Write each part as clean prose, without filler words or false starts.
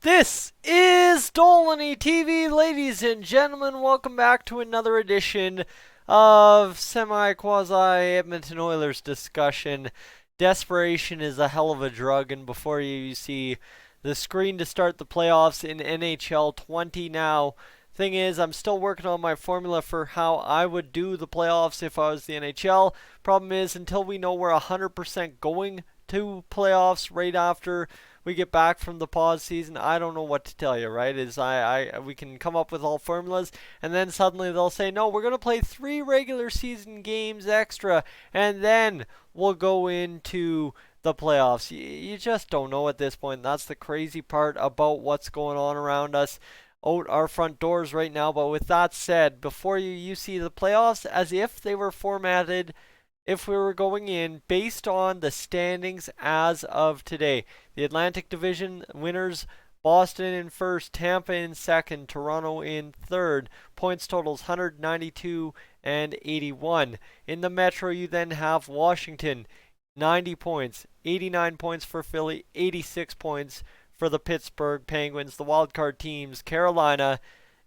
This is Dolynny TV, ladies and gentlemen. Welcome back to another edition of semi-quasi Edmonton Oilers discussion. Desperation is a hell of a drug, and before you see the screen to start the playoffs in NHL 20 now. Thing is, I'm still working on my formula for how I would do the playoffs if I was the NHL. Problem is, until we know we're 100% going to playoffs right after we get back from the pause season, I don't know what to tell you, right? We can come up with all formulas, and then suddenly they'll say, no, we're going to play 3 regular season games extra, and then we'll go into the playoffs. You just don't know at this point. That's the crazy part about what's going on around us out our front doors right now. But with that said, before you see the playoffs as if they were formatted if we were going in based on the standings as of today. The Atlantic Division winners: Boston in first, Tampa in second, Toronto in third. Points totals 192 and 81. In the Metro, you then have Washington, 90 points, 89 points for Philly, 86 points for the Pittsburgh Penguins. The wildcard teams: Carolina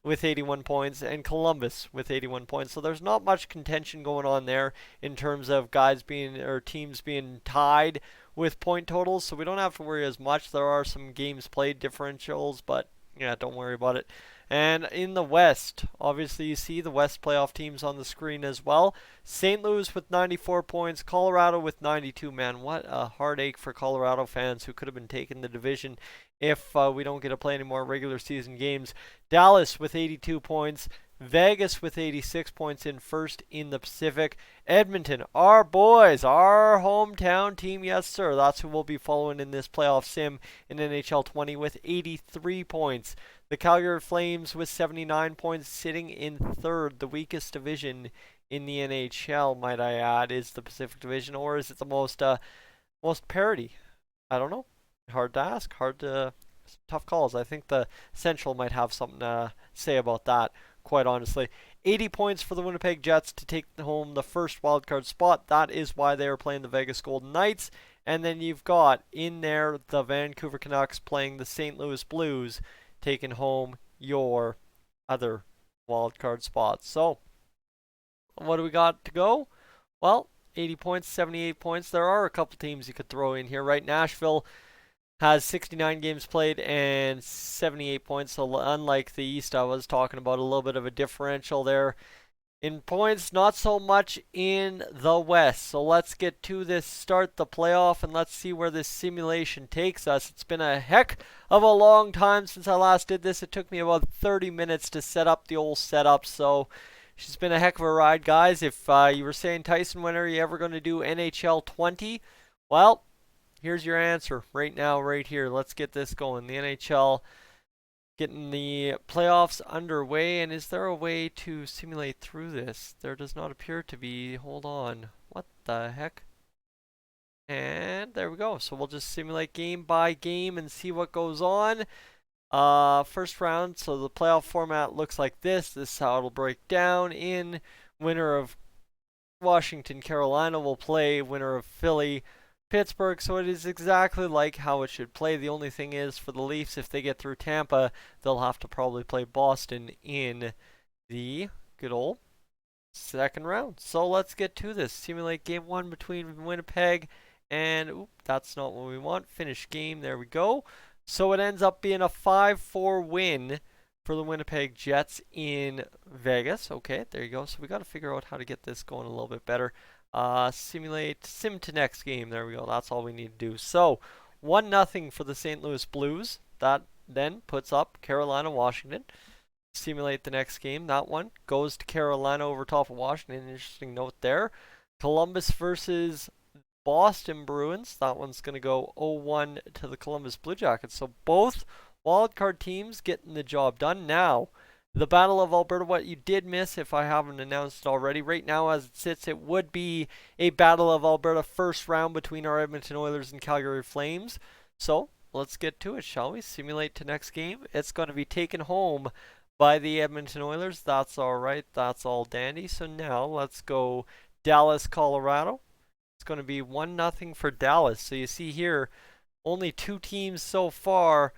with 81 points and Columbus with 81 points. So there's not much contention going on there in terms of teams being tied with point totals. So we don't have to worry as much. There are some games played differentials, but yeah, don't worry about it. And in the West, obviously you see the West playoff teams on the screen as well. St. Louis with 94 points, Colorado with 92. Man, what a heartache for Colorado fans who could have been taking the division if we don't get to play any more regular season games. Dallas with 82 points. Vegas with 86 points in first in the Pacific. Edmonton, our boys, our hometown team, yes sir. That's who we'll be following in this playoff sim in NHL 20 with 83 points. The Calgary Flames with 79 points, sitting in third. The weakest division in the NHL, might I add, is the Pacific Division, or is it the most parity? I don't know. Hard to ask. Tough calls. I think the Central might have something to say about that, quite honestly. 80 points for the Winnipeg Jets to take home the first wildcard spot. That is why they are playing the Vegas Golden Knights. And then you've got in there the Vancouver Canucks playing the St. Louis Blues, taking home your other wildcard spots. So, what do we got to go? Well, 80 points, 78 points. There are a couple teams you could throw in here, right? Nashville has 69 games played and 78 points. So unlike the East, I was talking about, a little bit of a differential there in points, not so much in the West. So let's get to this, start the playoff, and let's see where this simulation takes us. It's been a heck of a long time since I last did this. It took me about 30 minutes to set up the old setup, so it's been a heck of a ride, guys. If you were saying, Tyson, when are you ever going to do NHL 20? Well, here's your answer right now, right here. Let's get this going. The NHL getting the playoffs underway. And is there a way to simulate through this? There does not appear to be. Hold on. What the heck? And there we go. So we'll just simulate game by game and see what goes on. First round. So the playoff format looks like this. This is how it'll break down. In winner of Washington, Carolina will play winner of Philly, Pittsburgh. So it is exactly like how it should play. The only thing is, for the Leafs, if they get through Tampa, they'll have to probably play Boston in the good old second round. So let's get to this. Simulate game 1 between Winnipeg and, that's not what we want. Finish game. There we go. So it ends up being a 5-4 win for the Winnipeg Jets in Vegas. Okay, there you go. So we got to figure out how to get this going a little bit better. Sim to next game. There we go. That's all we need to do. So 1-0 for the St. Louis Blues. That then puts up Carolina, Washington. Simulate the next game. That one goes to Carolina over top of Washington. Interesting note there. Columbus versus Boston Bruins. That one's going to go 0-1 to the Columbus Blue Jackets. So both wildcard teams getting the job done. Now, the Battle of Alberta, what you did miss, if I haven't announced it already, right now as it sits, it would be a Battle of Alberta first round between our Edmonton Oilers and Calgary Flames. So let's get to it, shall we? Simulate to next game. It's going to be taken home by the Edmonton Oilers. That's all right. That's all dandy. So now let's go Dallas, Colorado. It's going to be 1-0 for Dallas. So you see here, only 2 teams so far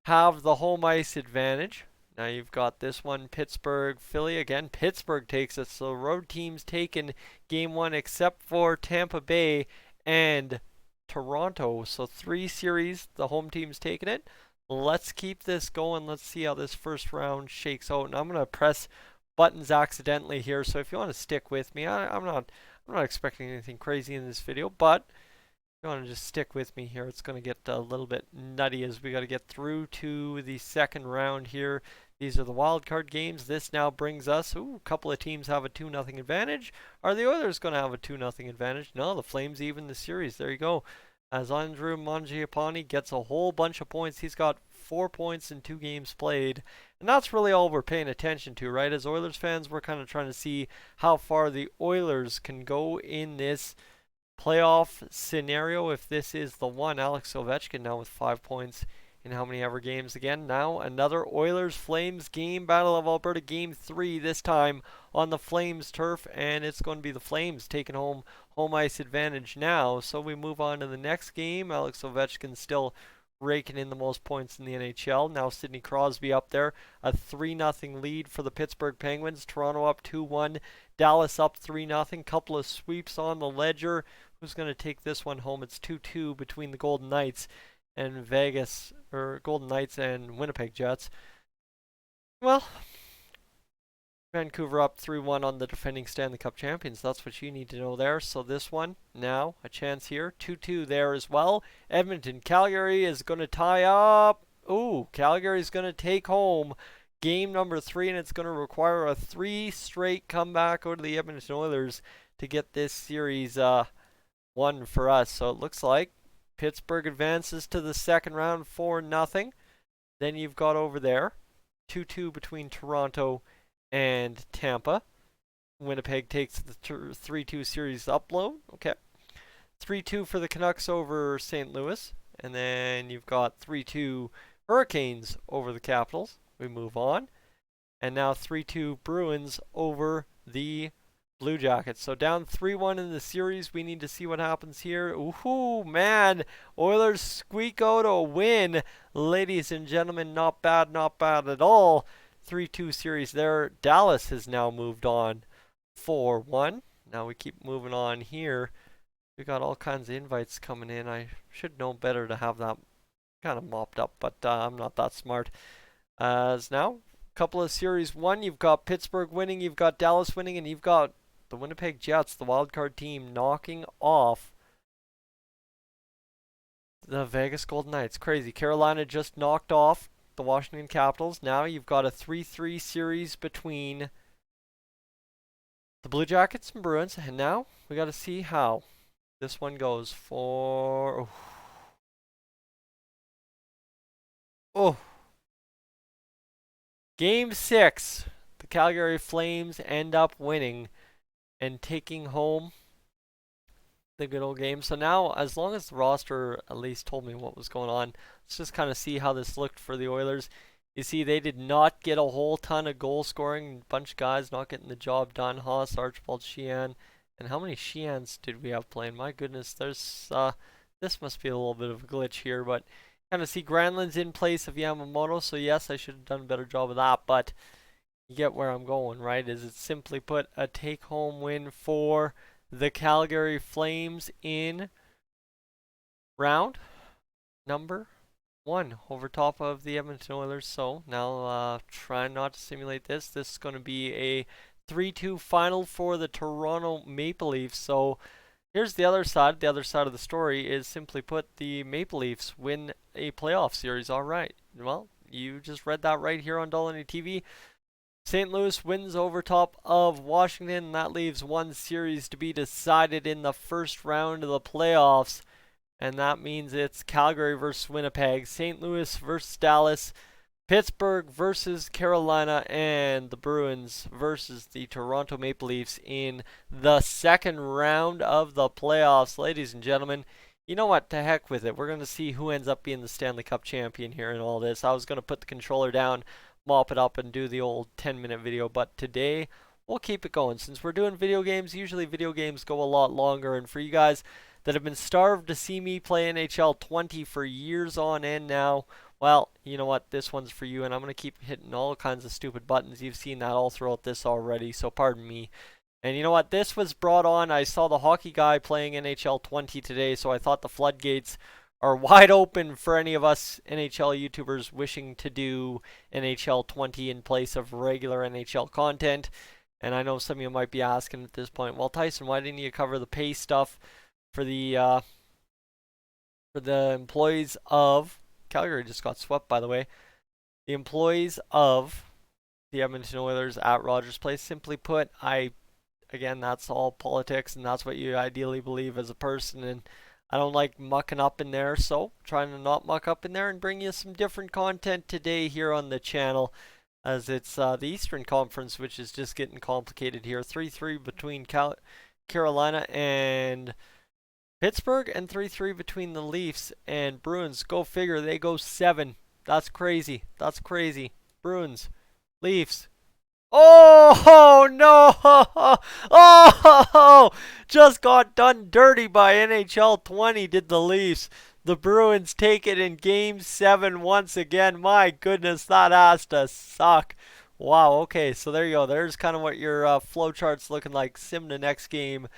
have the home ice advantage. Now you've got this one, Pittsburgh, Philly. Again, Pittsburgh takes it. So road teams taking game one except for Tampa Bay and Toronto. So 3 series, the home team's taking it. Let's keep this going. Let's see how this first round shakes out. And I'm going to press buttons accidentally here. So if you want to stick with me, I'm not expecting anything crazy in this video, but you want to just stick with me here. It's going to get a little bit nutty as we got to get through to the second round here. These are the wild card games. This now brings us, a couple of teams have a 2-0 advantage. Are the Oilers going to have a 2-0 advantage? No, the Flames even the series. There you go. As Andrew Mangiapane gets a whole bunch of points. He's got 4 points in 2 games played. And that's really all we're paying attention to, right? As Oilers fans, we're kind of trying to see how far the Oilers can go in this playoff scenario. If this is the one, Alex Ovechkin now with 5 points in how many ever games again. Now another Oilers-Flames game, Battle of Alberta game 3, this time on the Flames turf, and it's going to be the Flames taking home ice advantage now. So we move on to the next game. Alex Ovechkin still raking in the most points in the NHL. Now Sidney Crosby up there, a 3-0 lead for the Pittsburgh Penguins. Toronto up 2-1, Dallas up 3-0. Couple of sweeps on the ledger. Who's going to take this one home? It's 2-2 between the Golden Knights and Golden Knights and Winnipeg Jets. Well, Vancouver up 3-1 on the defending Stanley Cup champions. That's what you need to know there. So this one, now, a chance here. 2-2 there as well. Edmonton, Calgary is going to tie up. Ooh, Calgary's going to take home game number 3, and it's going to require a 3 straight comeback over to the Edmonton Oilers to get this series won for us. So it looks like Pittsburgh advances to the second round 4-0. Then you've got over there 2-2 between Toronto and Tampa. Winnipeg takes the 3-2 series upload. Okay. 3-2 for the Canucks over St. Louis. And then you've got 3-2 Hurricanes over the Capitals. We move on. And now 3-2 Bruins over the Blue Jackets. So down 3-1 in the series. We need to see what happens here. Ooh, man. Oilers squeak out a win. Ladies and gentlemen, not bad at all. 3-2 series there. Dallas has now moved on 4-1. Now we keep moving on here. We got all kinds of invites coming in. I should know better to have that kind of mopped up, but I'm not that smart. As now, a couple of series 1, you've got Pittsburgh winning, you've got Dallas winning, and you've got the Winnipeg Jets, the wildcard team, knocking off the Vegas Golden Knights. Crazy. Carolina just knocked off the Washington Capitals. Now you've got a 3-3 series between the Blue Jackets and Bruins. And now we got to see how this one goes for... Oh. Game 6. The Calgary Flames end up winning and taking home the good old game. So now, as long as the roster at least told me what was going on, let's just kind of see how this looked for the Oilers. You see, they did not get a whole ton of goal scoring. A bunch of guys not getting the job done. Haas, Archibald, Sheehan. And how many Sheehans did we have playing? My goodness, there's this must be a little bit of a glitch here, but kind of see Granlund's in place of Yamamoto. So yes, I should have done a better job of that, but you get where I'm going, right? Is it simply put a take-home win for the Calgary Flames in round number 1 over top of the Edmonton Oilers. So now trying not to simulate this. This is going to be a 3-2 final for the Toronto Maple Leafs. So here's the other side. The other side of the story is simply put the Maple Leafs win a playoff series. All right. Well, you just read that right here on Dolynny TV. St. Louis wins over top of Washington, and that leaves one series to be decided in the first round of the playoffs, and that means it's Calgary versus Winnipeg, St. Louis versus Dallas, Pittsburgh versus Carolina, and the Bruins versus the Toronto Maple Leafs in the second round of the playoffs. Ladies and gentlemen, you know what? To heck with it. We're going to see who ends up being the Stanley Cup champion here in all this. I was going to put the controller down, mop it up, and do the old 10-minute video, but today we'll keep it going. Since we're doing video games, usually video games go a lot longer, and for you guys that have been starved to see me play NHL 20 for years on end now, Well, you know what? This one's for you, and I'm going to keep hitting all kinds of stupid buttons. You've seen that all throughout this already, so pardon me. And you know what? This was brought on. I saw the hockey guy playing NHL 20 today, so I thought the floodgates are wide open for any of us NHL YouTubers wishing to do NHL 20 in place of regular NHL content. And I know some of you might be asking at this point, well, Tyson, why didn't you cover the pay stuff for the employees of Calgary? Just got swept, by the way. The employees of the Edmonton Oilers at Rogers Place. Simply put, again, that's all politics, and that's what you ideally believe as a person, and I don't like mucking up in there, so trying to not muck up in there and bring you some different content today here on the channel, as it's the Eastern Conference, which is just getting complicated here. 3-3 between Carolina and Pittsburgh, and 3-3 between the Leafs and Bruins. Go figure, they go 7. That's crazy. That's crazy. Bruins, Leafs. Oh no! Oh, just got done dirty by NHL 20. Did the Leafs? The Bruins take it in Game 7 once again. My goodness, that has to suck. Wow. Okay, so there you go. There's kind of what your flowchart's looking like. Sim to next game.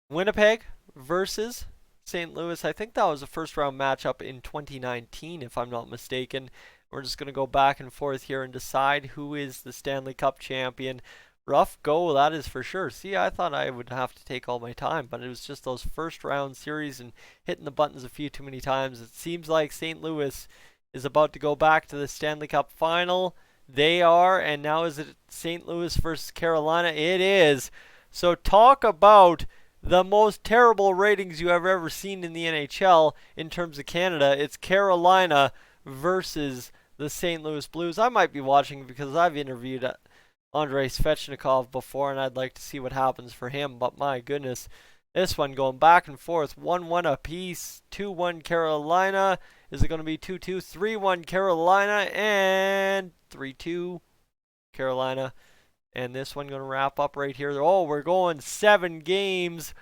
Winnipeg versus St. Louis. I think that was a first round matchup in 2019, if I'm not mistaken. We're just going to go back and forth here and decide who is the Stanley Cup champion. Rough go, that is for sure. See, I thought I would have to take all my time, but it was just those first round series and hitting the buttons a few too many times. It seems like St. Louis is about to go back to the Stanley Cup final. They are, and now is it St. Louis versus Carolina? It is. So talk about the most terrible ratings you have ever seen in the NHL in terms of Canada. It's Carolina versus the St. Louis Blues. I might be watching because I've interviewed Andrei Svechnikov before, and I'd like to see what happens for him. But my goodness, this one going back and forth. 1-1 apiece. 2-1 Carolina. Is it going to be 2-2? 3-1 Carolina and 3-2 Carolina. And this one going to wrap up right here. Oh, we're going 7 games.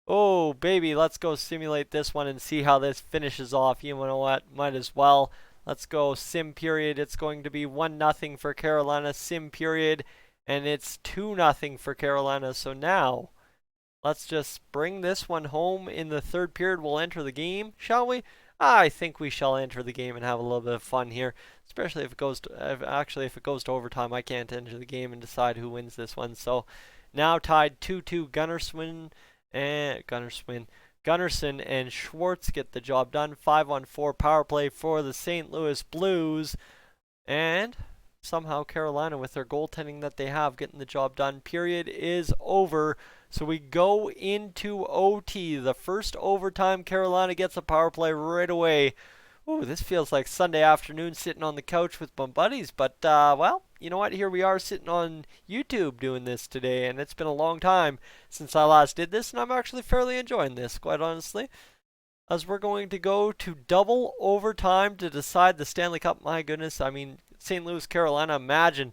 Oh, baby, let's go simulate this one and see how this finishes off. You know what? Might as well. Let's go sim period. It's going to be 1-0 for Carolina. Sim period. And it's 2-0 for Carolina. So now, let's just bring this one home in the third period. We'll enter the game, shall we? I think we shall enter the game and have a little bit of fun here. Especially if it goes to, if it goes to overtime, I can't enter the game and decide who wins this one. So now tied 2-2. Gunnarsson and Schwartz get the job done. 5-on-4 power play for the St. Louis Blues. And somehow Carolina, with their goaltending that they have, getting the job done. Period is over. So we go into OT. The first overtime, Carolina gets a power play right away. Ooh, this feels like Sunday afternoon sitting on the couch with my buddies. But, well, you know what? Here we are sitting on YouTube doing this today. And it's been a long time since I last did this. And I'm actually fairly enjoying this, quite honestly. As we're going to go to double overtime to decide the Stanley Cup. My goodness, I mean, St. Louis, Carolina, imagine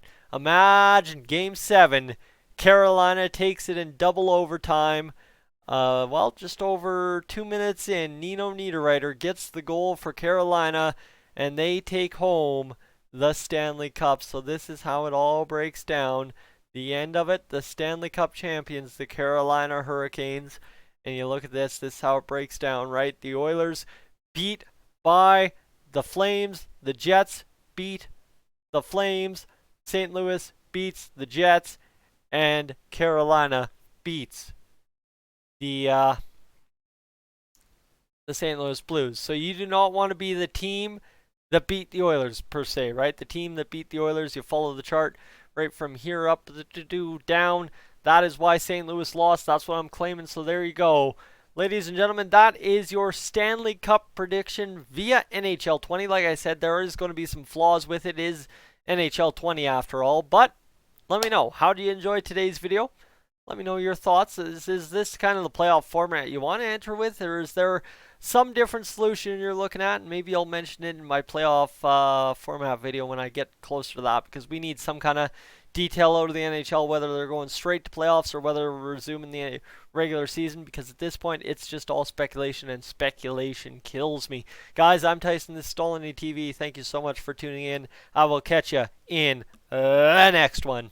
Game 7. Carolina takes it in double overtime. Well, just over 2 minutes in, Nino Niederreiter gets the goal for Carolina, and they take home the Stanley Cup. So this is how it all breaks down. The end of it, the Stanley Cup champions, the Carolina Hurricanes. And you look at this, this is how it breaks down, right? The Oilers beat by the Flames. The Jets beat the Flames. St. Louis beats the Jets. And Carolina beats the St. Louis Blues. So you do not want to be the team that beat the Oilers, per se, right? The team that beat the Oilers, you follow the chart right from here up to down. That is why St. Louis lost. That's what I'm claiming. So there you go. Ladies and gentlemen, that is your Stanley Cup prediction via NHL 20. Like I said, there is going to be some flaws with it. It is NHL 20 after all. But let me know. How do you enjoy today's video? Let me know your thoughts. Is this kind of the playoff format you want to enter with? Or is there some different solution you're looking at? And maybe I'll mention it in my playoff format video when I get closer to that. Because we need some kind of, detail out of the NHL whether they're going straight to playoffs or whether they're resuming the regular season, because at this point it's just all speculation, and speculation kills me. Guys, I'm Tyson. This is Dolynny TV. Thank you so much for tuning in. I will catch you in the next one.